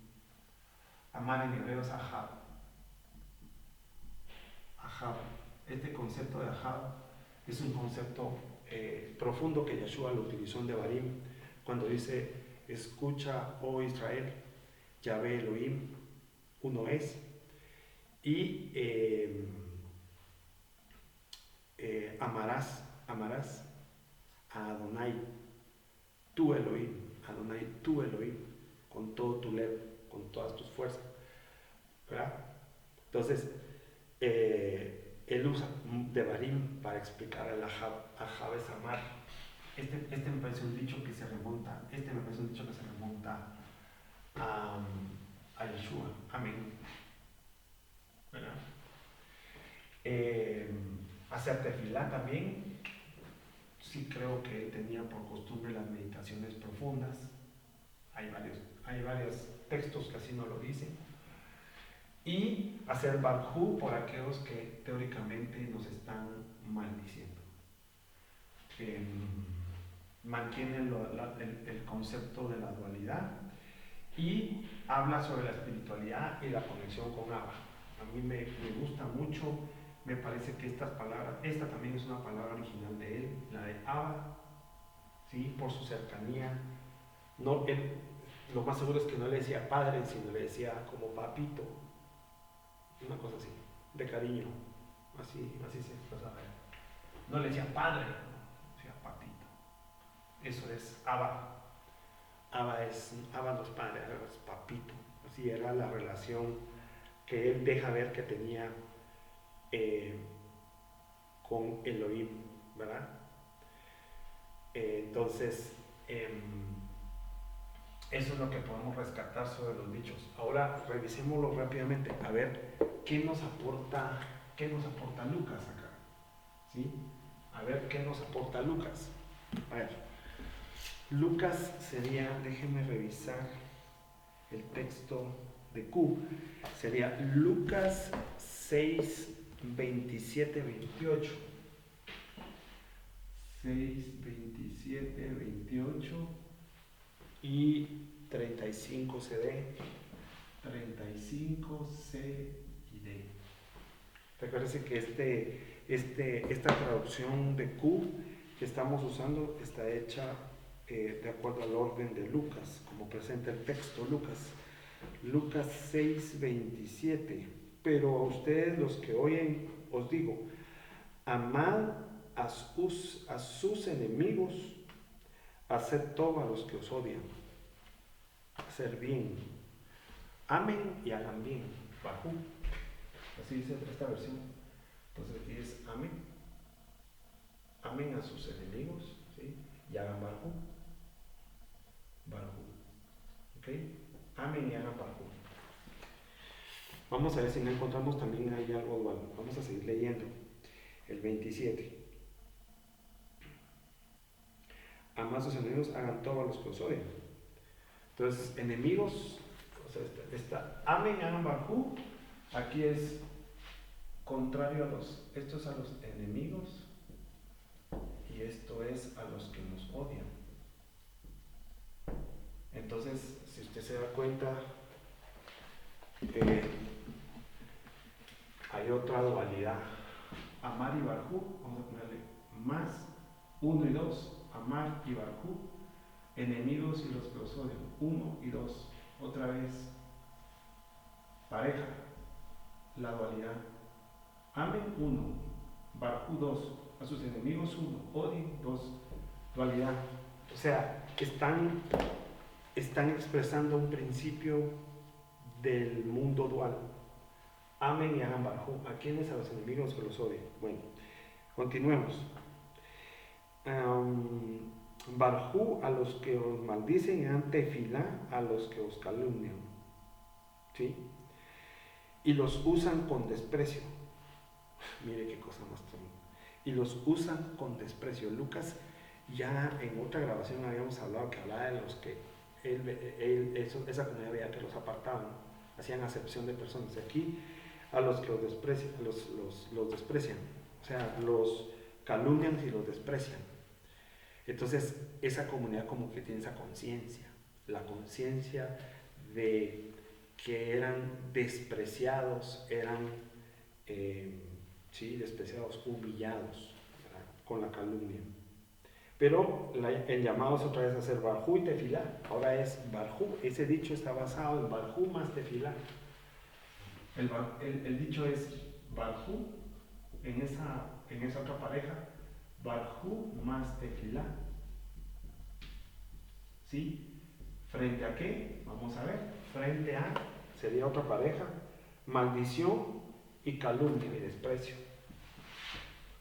Amar en hebreo es ahab. Ahab. Este concepto de ahab es un concepto profundo que Yeshua lo utilizó en Devarim cuando dice: escucha, oh Israel, Yahvé Elohim, uno es, y amarás a Adonai, tu Elohim, Adonai, tu Elohim, con todo tu lev, con todas tus fuerzas, ¿verdad? Entonces, él usa Devarim para explicar al Ahab. Ahab es amar. Este me parece un dicho que se remonta, a Yeshua. Amén. ¿Verdad? Hacer tefilá también. Sí creo que él tenía por costumbre las meditaciones profundas. Hay varios textos que así nos lo dicen. Y hacer barjú por aquellos que teóricamente nos están maldiciendo. Mantiene el concepto de la dualidad y habla sobre la espiritualidad y la conexión con Abba. A mí me gusta mucho, me parece que estas palabras, esta también es una palabra original de él, la de Abba, ¿sí? Por su cercanía. No, él, lo más seguro es que no le decía padre, sino le decía como papito, una cosa así, de cariño, así se expresaba él. No le decía padre, decía papito. Eso es Abba. Abba no es padre, Abba es papito. Así era la relación que él deja ver que tenía con Elohim, ¿verdad? Entonces, eso es lo que podemos rescatar sobre los dichos. Ahora revisémoslo rápidamente, a ver qué nos aporta Lucas acá, ¿sí? A ver qué nos aporta Lucas. A ver, Lucas sería, déjenme revisar el texto de Q, sería Lucas 6, 27, 28. 6, 27, 28 y 35 CD, 35 C y D. Recuérdense que esta traducción de Q que estamos usando está hecha de acuerdo al orden de Lucas, como presenta el texto Lucas 6, 27. Pero a ustedes los que oyen os digo, amad a sus enemigos, haced todo a los que os odian, hacer bien, amen y hagan bien. Bajú. Así dice esta versión. Entonces aquí es amen a sus enemigos, ¿sí? Y hagan bajú. ¿Ok? Amen y hagan bajú. Vamos a ver si no encontramos también ahí algo dual. Vamos a seguir leyendo. El 27. Amad a sus enemigos, hagan todo a los que os odian. Entonces, enemigos, o sea, está amen y hagan bajú. Aquí es contrario esto es a los enemigos y esto es a los que nos odian. Entonces, si usted se da cuenta, hay otra dualidad. Amar y barjú, vamos a ponerle más 1 y 2, amar y barjú, enemigos y los que los odian, 1 y 2, otra vez, pareja, la dualidad. Amen 1, barjú 2, a sus enemigos 1, odien 2, dualidad. O sea, están expresando un principio del mundo dual. Amen y hagan barjú. ¿A quiénes? A los enemigos que los odian. Bueno, continuemos. Barjú a los que os maldicen y dan tefilá a los que os calumnian. ¿Sí? Y los usan con desprecio. Mire qué cosa más tremenda. Y los usan con desprecio. Lucas, ya en otra grabación habíamos hablado que hablaba de los que esa comunidad veía que los apartaban, hacían acepción de personas. Aquí a los que los desprecian, los desprecian, o sea, los calumnian y los desprecian. Entonces, esa comunidad como que tiene esa conciencia, la conciencia de que eran despreciados, eran despreciados, humillados, ¿verdad? Con la calumnia. Pero el llamado es otra vez a hacer Barjú y Tefilá. Ahora es Barjú. Ese dicho está basado en Barjú más Tefilá. El dicho es Barjú en esa otra pareja, Barjú más Tefilá. ¿Sí? ¿Frente a qué? Vamos a ver. Frente a, sería otra pareja, maldición y calumnia y desprecio.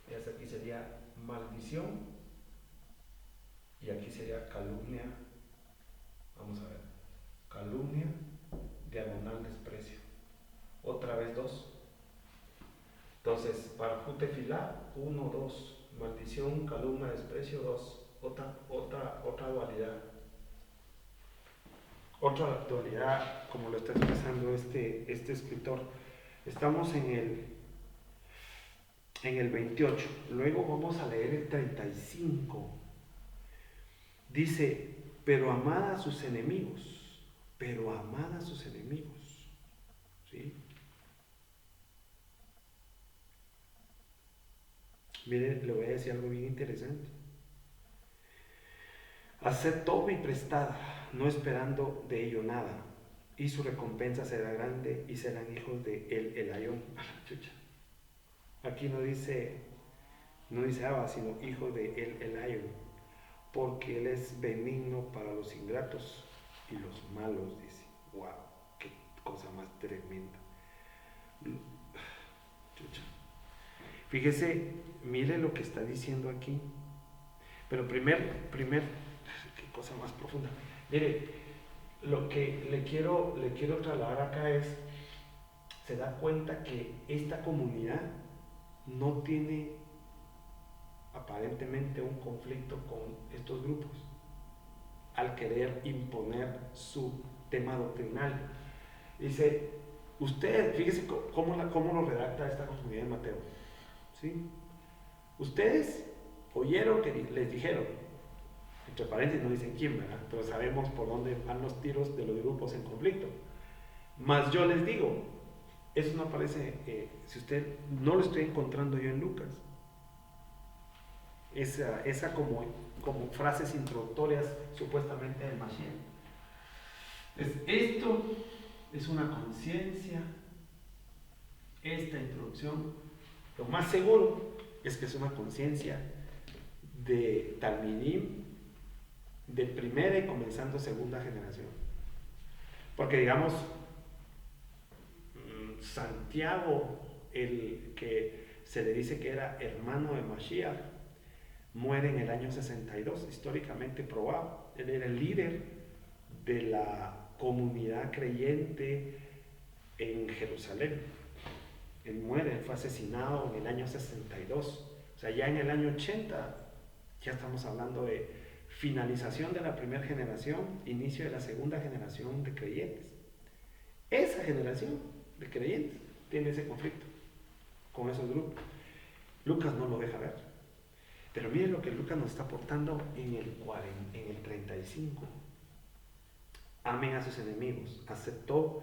Aquí sería maldición y aquí sería calumnia. Vamos a ver. Calumnia, diagonal, desprecio. Otra vez 2. Entonces, Barjú Tefilá, 1, 2. Maldición, calumnia, desprecio, 2. Otra dualidad. Otra dualidad, como lo está expresando este escritor. Estamos en el 28. Luego vamos a leer el 35. Dice, pero amad a sus enemigos. Pero amad a sus enemigos. ¿Sí? Mire, le voy a decir algo bien interesante. Haced todo y prestad, no esperando de ello nada, y su recompensa será grande y serán hijos de el Ayón. Aquí no dice Abba, sino hijo de el Ayón, porque él es benigno para los ingratos y los malos, dice. ¡Wow! ¡Qué cosa más tremenda! Chucha. Fíjese, mire lo que está diciendo aquí. Pero primer, qué cosa más profunda. Mire, lo que le quiero trasladar acá es, se da cuenta que esta comunidad no tiene aparentemente un conflicto con estos grupos al querer imponer su tema doctrinal. Dice, usted, fíjese cómo lo redacta esta comunidad de Mateo. ¿Sí? Ustedes oyeron que les dijeron, entre paréntesis no dicen quién, ¿verdad? Pero sabemos por dónde van los tiros de los grupos en conflicto. Mas yo les digo, eso no aparece, si usted no lo estoy encontrando yo en Lucas, esa como frases introductorias supuestamente del Mashiach. Esto es una conciencia, esta introducción, lo más seguro es que es una conciencia de Talmidim, de primera y comenzando segunda generación. Porque digamos, Santiago, el que se le dice que era hermano de Mashiach, muere en el año 62, históricamente probado. Él era el líder de la comunidad creyente en Jerusalén. Él muere, fue asesinado en el año 62. O sea, ya en el año 80 ya estamos hablando de finalización de la primera generación, inicio de la segunda generación de creyentes. Esa generación de creyentes tiene ese conflicto con esos grupos. Lucas no lo deja ver. Pero miren lo que Lucas nos está aportando en el 35. Amen a sus enemigos, aceptó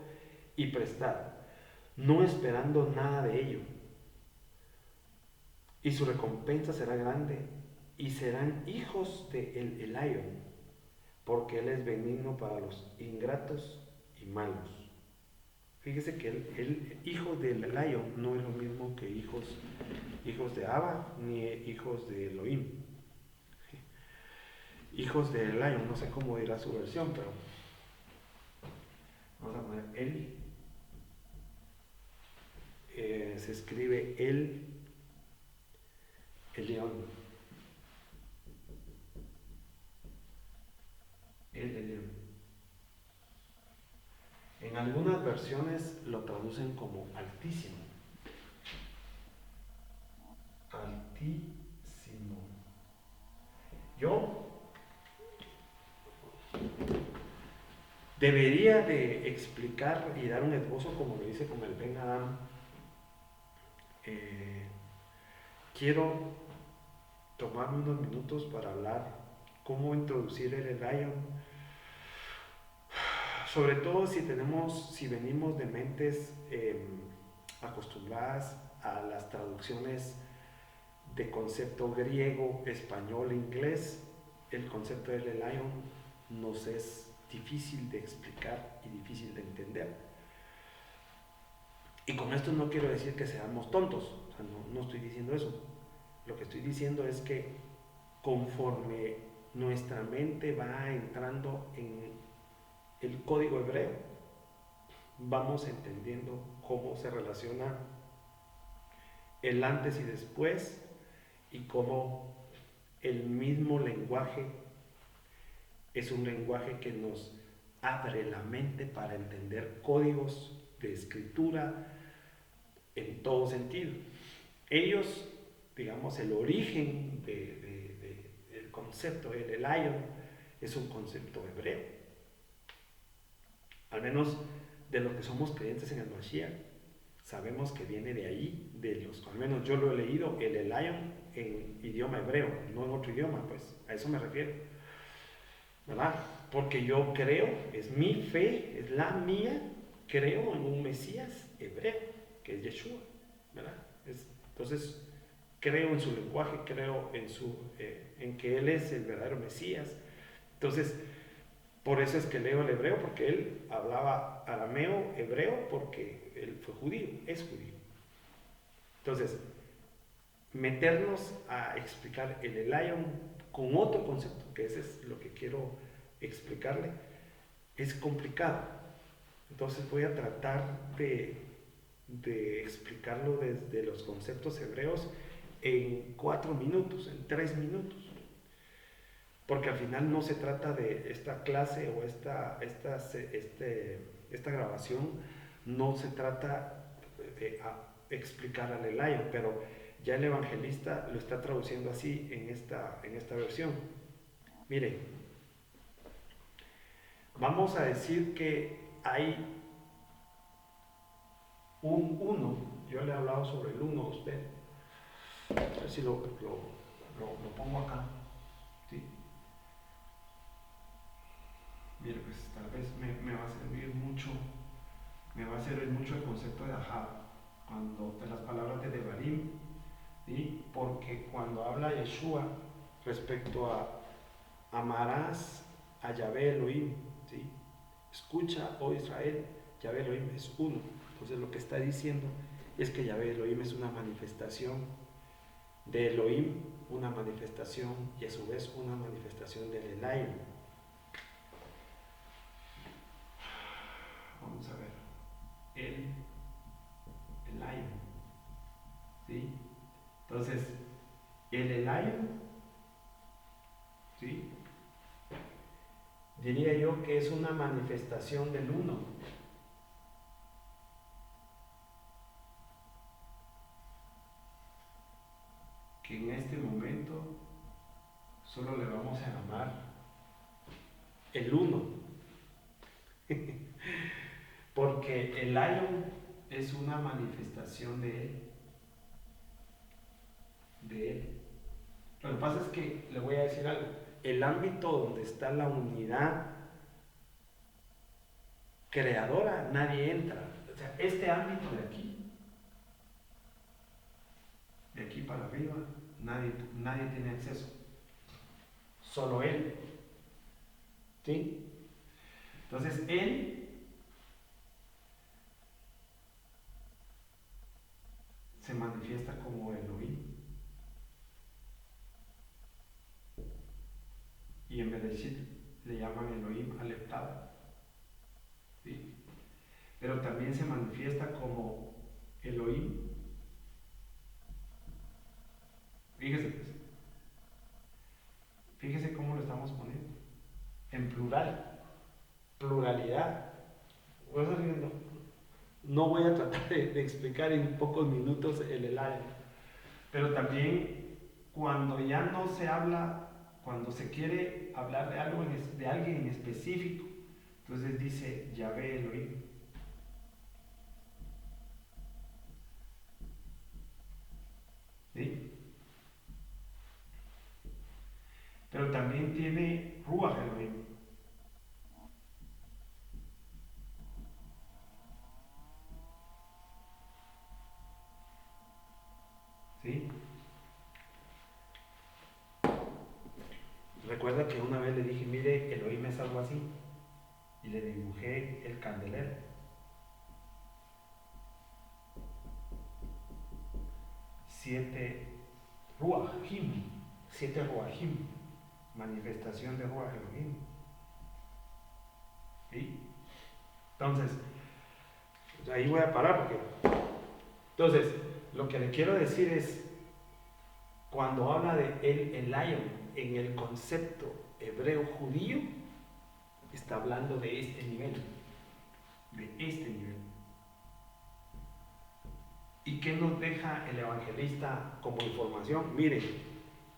y prestad, no esperando nada de ello. Y su recompensa será grande y serán hijos de el Elión, porque él es benigno para los ingratos y malos. Fíjese que el hijo del Elión no es lo mismo que hijos de Abba ni hijos de Elohim. Hijos de Elión, no sé cómo dirá su versión, pero vamos a poner él. Se escribe el león. El león. En algunas versiones lo traducen como altísimo. Altísimo. Yo debería de explicar y dar un esbozo como lo hice con el Ben Adam. Quiero tomarme unos minutos para hablar cómo introducir el Elion, sobre todo si venimos de mentes acostumbradas a las traducciones de concepto griego, español, inglés. El concepto del Elion nos es difícil de explicar y difícil de entender. Y con esto no quiero decir que seamos tontos, o sea, no estoy diciendo eso. Lo que estoy diciendo es que conforme nuestra mente va entrando en el código hebreo, vamos entendiendo cómo se relaciona el antes y después y cómo el mismo lenguaje es un lenguaje que nos abre la mente para entender códigos de escritura en todo sentido. Ellos, digamos, el origen del concepto del Elion es un concepto hebreo. Al menos de los que somos creyentes en el Mashiach, sabemos que viene de ahí, al menos yo lo he leído, el Elion en idioma hebreo, no en otro idioma, pues a eso me refiero, ¿verdad? Porque yo creo, es mi fe, es la mía, creo en un Mesías hebreo, que es Yeshua, ¿verdad? Entonces, creo en su lenguaje, creo en que Él es el verdadero Mesías. Entonces, por eso es que leo el hebreo, porque él hablaba arameo, hebreo, porque él fue judío, es judío. Entonces, meternos a explicar el Elion con otro concepto, que ese es lo que quiero explicarle, es complicado. Entonces voy a tratar de explicarlo desde los conceptos hebreos en 4 minutos, en 3 minutos. Porque al final no se trata de esta clase o esta grabación, no se trata de explicar al Elion, pero ya el evangelista lo está traduciendo así en esta versión. Miren, vamos a decir que hay un uno. Yo le he hablado sobre el uno a usted. A ver si lo pongo acá. ¿Sí? Mire, pues tal vez me va a servir mucho el concepto de Ahab, de las palabras de Devarim, ¿sí? Porque cuando habla Yeshua respecto a amarás a Yahvé Elohim, ¿sí? Escucha, oh Israel, Yahvé Elohim es uno. Entonces lo que está diciendo es que Yahvé Elohim es una manifestación de Elohim, una manifestación y a su vez una manifestación del Elion. Vamos a ver, el Elion, ¿sí? Entonces, el Elion, ¿sí? Diría yo que es una manifestación del uno. Que en este momento solo le vamos a llamar el uno. Porque el Elion es una manifestación de él. Lo que pasa es que le voy a decir algo. El ámbito donde está la unidad creadora, nadie entra. O sea, este ámbito de aquí para arriba, nadie tiene acceso. Solo él. ¿Sí? Entonces, él se manifiesta como Elohim. Y en Bereshit le llaman Elohim Aleptado. ¿Sí? Pero también se manifiesta como Elohim. Fíjese cómo lo estamos poniendo. En plural, pluralidad. No voy a tratar de explicar en pocos minutos el Elion. Pero también cuando ya no se habla, cuando se quiere hablar de alguien en específico, entonces dice Yahvé Elohim. ¿Sí? pero también tiene Ruach Elohim. ¿Sí? Recuerda que una vez le dije, mire, Elohim es algo así, y le dibujé el candelero. 7 Ruachim, 7 Ruachim, manifestación de Ruach Elohim. ¿Sí? Entonces, ahí voy a parar porque... Entonces, lo que le quiero decir es, cuando habla de el Lion en el concepto hebreo judío, está hablando de este nivel, de este nivel. ¿Y qué nos deja el evangelista como información? Mire,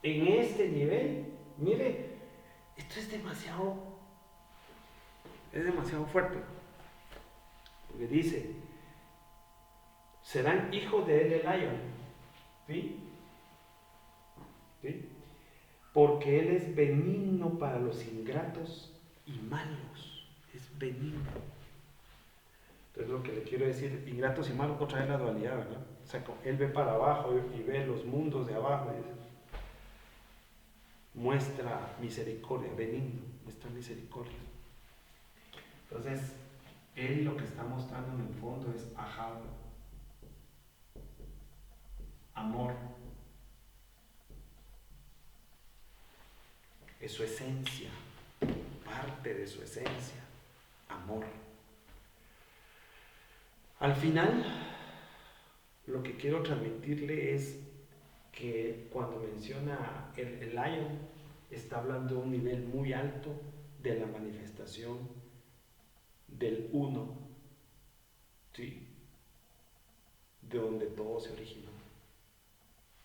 en este nivel, mire, esto es demasiado fuerte. Porque dice, serán hijos de El Lion, ¿sí? ¿Sí? Porque Él es benigno para los ingratos y malos. Es benigno. Entonces lo que le quiero decir, ingratos y malos, otra vez la dualidad, ¿verdad? O sea, Él ve para abajo y ve los mundos de abajo. Muestra misericordia, benigno, muestra misericordia. Entonces, Él lo que está mostrando en el fondo es Ahab, amor. Es su esencia, parte de su esencia, amor. Al final, lo que quiero transmitirle es que cuando menciona el Lion, está hablando de un nivel muy alto de la manifestación del uno, ¿sí? De donde todo se originó.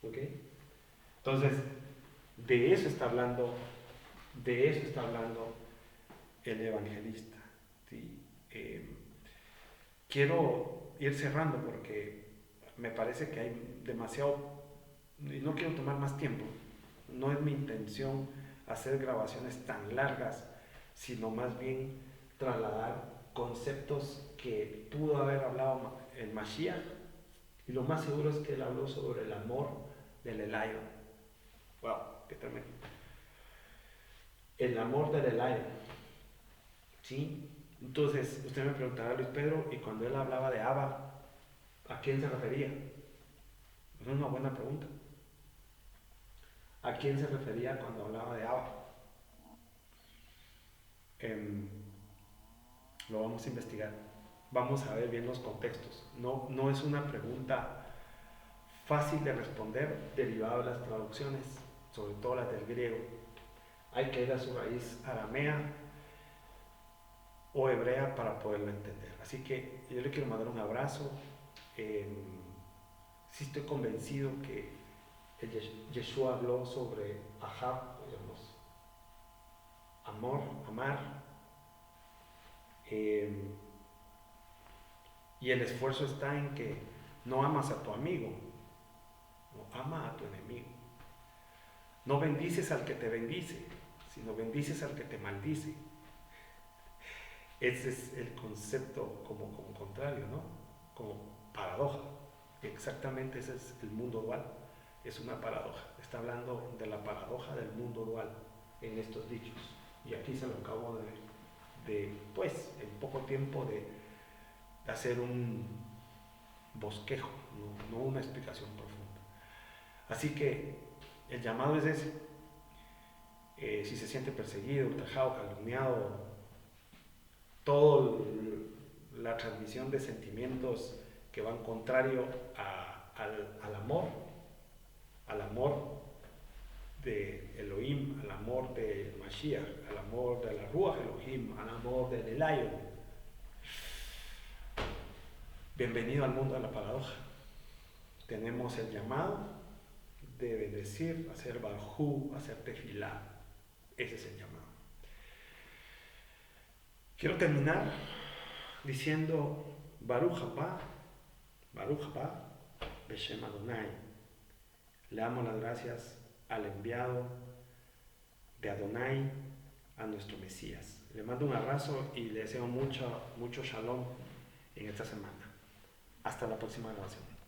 ¿Ok? Entonces, de eso está hablando el evangelista, ¿sí? Quiero ir cerrando porque me parece que hay demasiado, y no quiero tomar más tiempo. No es mi intención hacer grabaciones tan largas, sino más bien trasladar conceptos que pudo haber hablado el Mashiach, y lo más seguro es que él habló sobre el amor del Elion. Wow, qué tremendo. El amor del Elion, ¿sí? Entonces, usted me preguntará, Luis Pedro, y cuando él hablaba de Abba, ¿a quién se refería? Es una buena pregunta. ¿A quién se refería cuando hablaba de Abba? Lo vamos a investigar. Vamos a ver bien los contextos. No es una pregunta fácil de responder derivada de las traducciones, sobre todo las del griego. Hay que ir a su raíz aramea o hebrea para poderlo entender. Así que yo le quiero mandar un abrazo. Sí estoy convencido que Yeshua habló sobre Ahab, digamos, amor, amar, y el esfuerzo está en que no amas a tu amigo, no ama a tu enemigo. No bendices al que te bendice, sino bendices al que te maldice. Ese es el concepto como contrario, ¿no? Como paradoja. Exactamente ese es el mundo dual. Es una paradoja. Está hablando de la paradoja del mundo dual en estos dichos. Y aquí se lo acabo pues, en poco tiempo de hacer un bosquejo, no una explicación profunda. Así que el llamado es ese. Si se siente perseguido, ultrajado, calumniado, toda la transmisión de sentimientos que van contrario al amor de Elohim, al amor de Mashiach, al amor de la Ruach Elohim, al amor del Elion. Bienvenido al mundo de la paradoja. Tenemos el llamado de bendecir, hacer barjú, hacer tefilá. Ese es el llamado. Quiero terminar diciendo Baruch haba, Beshem Adonai. Le damos las gracias al enviado de Adonai a nuestro Mesías. Le mando un abrazo y le deseo mucho shalom en esta semana. Hasta la próxima grabación.